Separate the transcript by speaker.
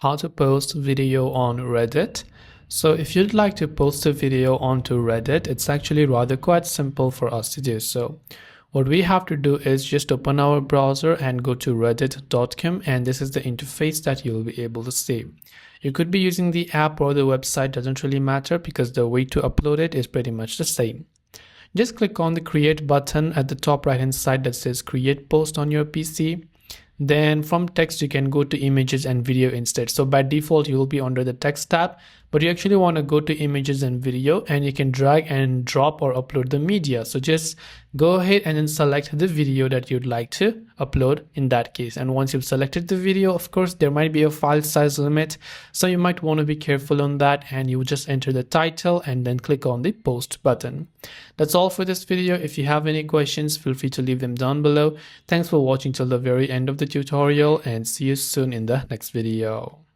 Speaker 1: How to post video on Reddit. So if you'd like to post a video onto Reddit, it's actually rather quite simple for us to do so. What we have to do is just open our browser and go to reddit.com, and this is the interface that you'll be able to see. You could be using the app or the website, doesn't really matter because the way to upload it is pretty much the same. Just click on the create button at the top right hand side that says create post on your PC. Then from text you can go to images and video instead. So by default you will be under the text tab, but you actually want to go to images and video, and you can drag and drop or upload the media. So just go ahead and then select the video that you'd like to upload in that case. And once you've selected the video, of course there might be a file size limit, so you might want to be careful on that, and you just enter the title and then click on the post button. That's all for this video. If you have any questions, feel free to leave them down below. Thanks for watching till the very end of the tutorial, and see you soon in the next video.